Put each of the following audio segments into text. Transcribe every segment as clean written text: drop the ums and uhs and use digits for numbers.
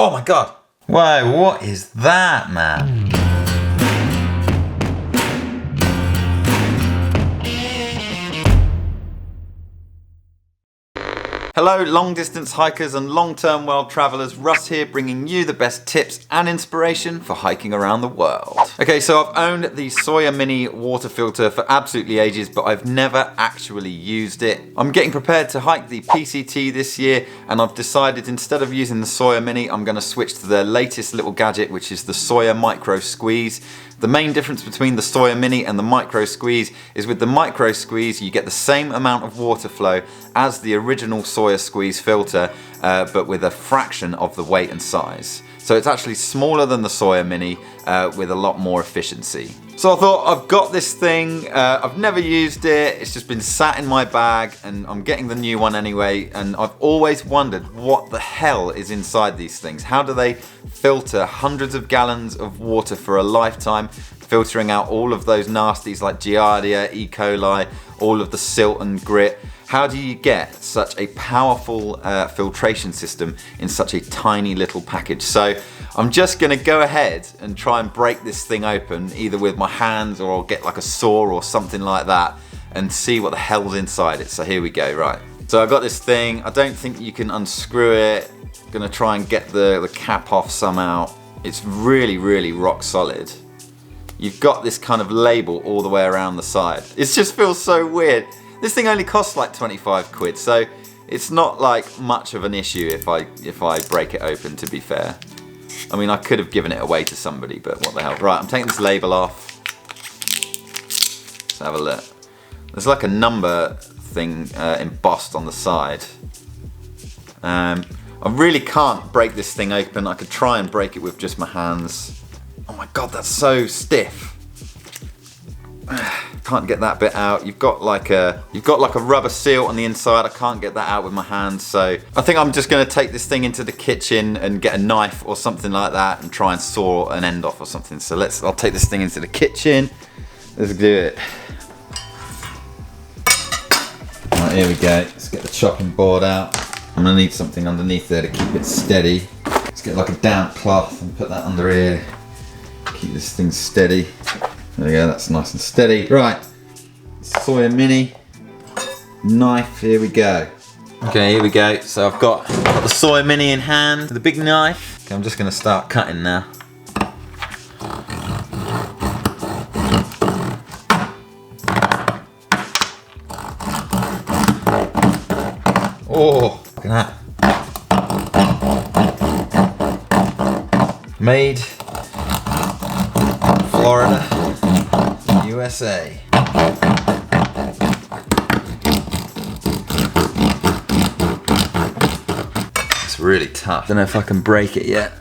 Oh my God. Whoa, what is that, man? Hello long distance hikers and long-term world travelers, Russ here bringing you the best tips and inspiration for hiking around the world. Okay, so I've owned the Sawyer Mini Water Filter for absolutely ages, but I've never actually used it. I'm getting prepared to hike the PCT this year, and I've decided instead of using the Sawyer Mini, I'm gonna switch to their latest little gadget, which is the Sawyer Micro Squeeze. The main difference between the Sawyer Mini and the Micro Squeeze is with the Micro Squeeze you get the same amount of water flow as the original Sawyer Squeeze filter, but with a fraction of the weight and size. So it's actually smaller than the Sawyer Mini with a lot more efficiency. So I thought, I've got this thing, I've never used it, it's just been sat in my bag and I'm getting the new one anyway, and I've always wondered what the hell is inside these things. How do they filter hundreds of gallons of water for a lifetime, filtering out all of those nasties like Giardia, E. coli, all of the silt and grit? How do you get such a powerful filtration system in such a tiny little package? So I'm just gonna go ahead and try and break this thing open, either with my hands or I'll get like a saw or something like that and see what the hell's inside it. So here we go, right. So I've got this thing, I don't think you can unscrew it. I'm gonna try and get the cap off somehow. It's really, really rock solid. You've got this kind of label all the way around the side. It just feels so weird. This thing only costs like 25 quid, so it's not like much of an issue if I break it open, to be fair. I mean, I could have given it away to somebody, but what the hell. Right, I'm taking this label off. Let's have a look. There's like a number thing embossed on the side. I really can't break this thing open. I could try and break it with just my hands. Oh my God, that's so stiff. Can't get that bit out. You've got like a rubber seal on the inside. I can't get that out with my hands, so I think I'm just going to take this thing into the kitchen and get a knife or something like that and try and saw an end off or something. So I'll take this thing into the kitchen. Let's do it. Right, here we go. Let's get the chopping board out. I'm going to need something underneath there to keep it steady. Let's get like a damp cloth and put that under here. Keep this thing steady. There we go, that's nice and steady. Right, Sawyer Mini, knife, here we go. Okay, here we go. So I've got the Sawyer Mini in hand, the big knife. Okay, I'm just gonna start cutting now. Oh, look at that. Made Florida, USA. It's really tough. Don't know if I can break it yet.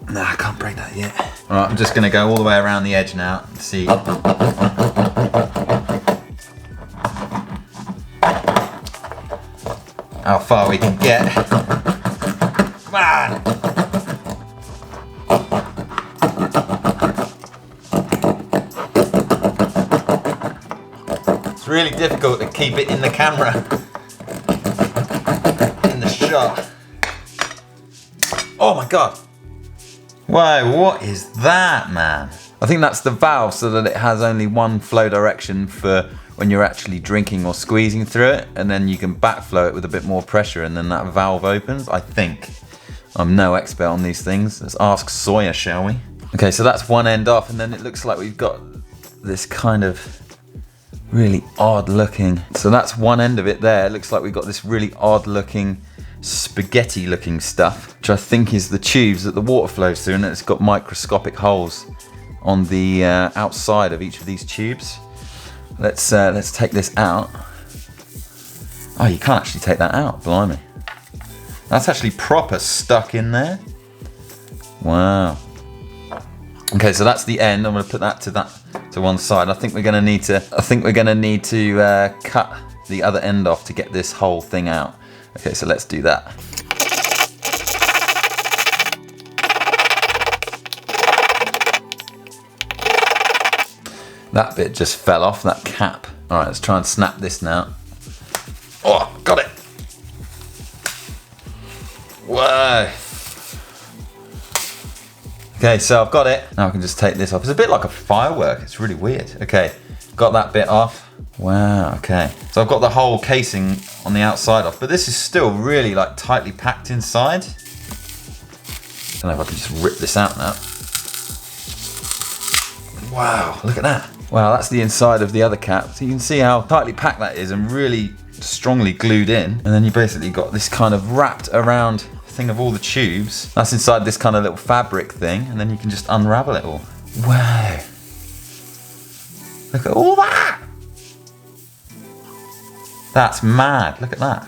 No, I can't break that yet. Alright, I'm just gonna go all the way around the edge now and see. How far we can get. Come on! It's really difficult to keep it in the camera, in the shot. Oh my God. Whoa, what is that, man? I think that's the valve so that it has only one flow direction for when you're actually drinking or squeezing through it, and then you can backflow it with a bit more pressure and then that valve opens, I think. I'm no expert on these things. Let's ask Sawyer, shall we? Okay, so that's one end off, and then it looks like we've got this kind of really odd looking. So that's one end of it there. It looks like we've got this really odd looking, spaghetti looking stuff, which I think is the tubes that the water flows through, and it's got microscopic holes on the outside of each of these tubes. Let's take this out. Oh, you can't actually take that out, blimey. That's actually proper stuck in there. Wow. Okay, so that's the end. I'm going to put that to one side. I think we're going to need to cut the other end off to get this whole thing out. Okay, so let's do that. That bit just fell off, that cap. All right, let's try and snap this now. Oh, got it. Whoa. Okay, so I've got it. Now I can just take this off. It's a bit like a firework. It's really weird. Okay, got that bit off. Wow, okay. So I've got the whole casing on the outside off, but this is still really like tightly packed inside. I don't know if I can just rip this out now. Wow, look at that. Wow, that's the inside of the other cap. So you can see how tightly packed that is and really strongly glued in. And then you basically got this kind of wrapped around thing of all the tubes. That's inside this kind of little fabric thing, and then you can just unravel it all. Wow. Look at all that. That's mad, look at that.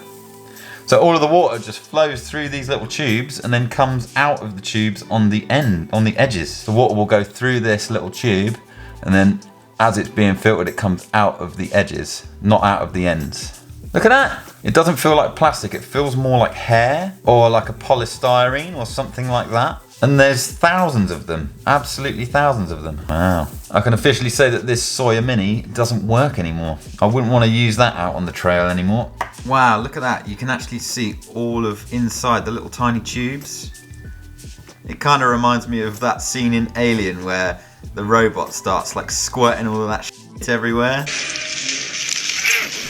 So all of the water just flows through these little tubes and then comes out of the tubes on the end, on the edges. The water will go through this little tube, and then as it's being filtered, it comes out of the edges, not out of the ends. Look at that. It doesn't feel like plastic, it feels more like hair or like a polystyrene or something like that. And there's thousands of them, absolutely thousands of them. Wow. I can officially say that this Sawyer Mini doesn't work anymore. I wouldn't want to use that out on the trail anymore. Wow, look at that. You can actually see all of inside the little tiny tubes. It kind of reminds me of that scene in Alien where the robot starts like squirting all of that shit everywhere.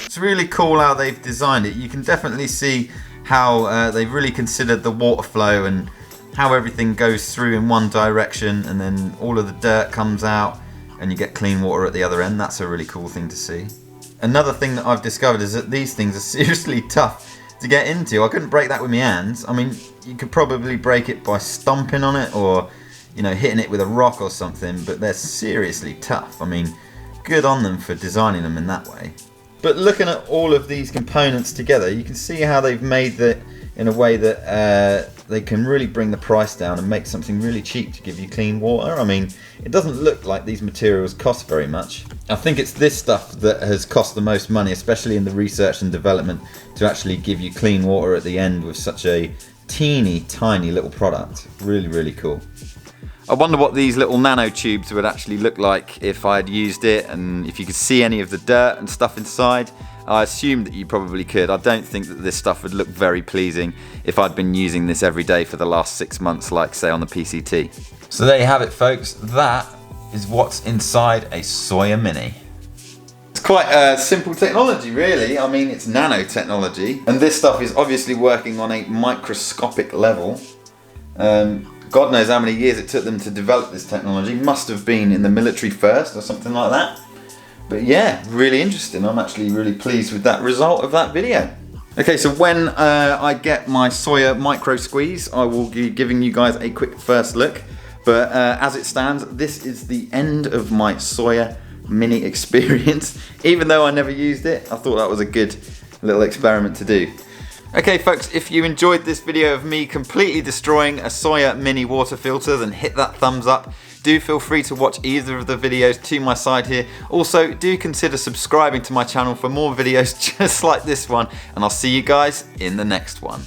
It's really cool how they've designed it. You can definitely see how they've really considered the water flow and how everything goes through in one direction, and then all of the dirt comes out and you get clean water at the other end. That's a really cool thing to see. Another thing that I've discovered is that these things are seriously tough to get into. I couldn't break that with my hands. I mean, you could probably break it by stomping on it or, you know, hitting it with a rock or something, but they're seriously tough. I mean, good on them for designing them in that way. But looking at all of these components together, you can see how they've made it in a way that they can really bring the price down and make something really cheap to give you clean water. I mean, it doesn't look like these materials cost very much. I think it's this stuff that has cost the most money, especially in the research and development, to actually give you clean water at the end with such a teeny tiny little product. Really, really cool. I wonder what these little nanotubes would actually look like if I had used it, and if you could see any of the dirt and stuff inside. I assume that you probably could. I don't think that this stuff would look very pleasing if I'd been using this every day for the last 6 months, like say on the PCT. So there you have it, folks. That is what's inside a Sawyer Mini. It's quite a simple technology, really. I mean, it's nanotechnology, and this stuff is obviously working on a microscopic level. God knows how many years it took them to develop this technology. Must have been in the military first or something like that. But yeah, really interesting. I'm actually really pleased with that result of that video. Okay, so when I get my Sawyer Micro Squeeze, I will be giving you guys a quick first look. But as it stands, this is the end of my Sawyer Mini experience. Even though I never used it, I thought that was a good little experiment to do. Okay folks, if you enjoyed this video of me completely destroying a Sawyer Mini water filter, then hit that thumbs up. Do feel free to watch either of the videos to my side here. Also, do consider subscribing to my channel for more videos just like this one, and I'll see you guys in the next one.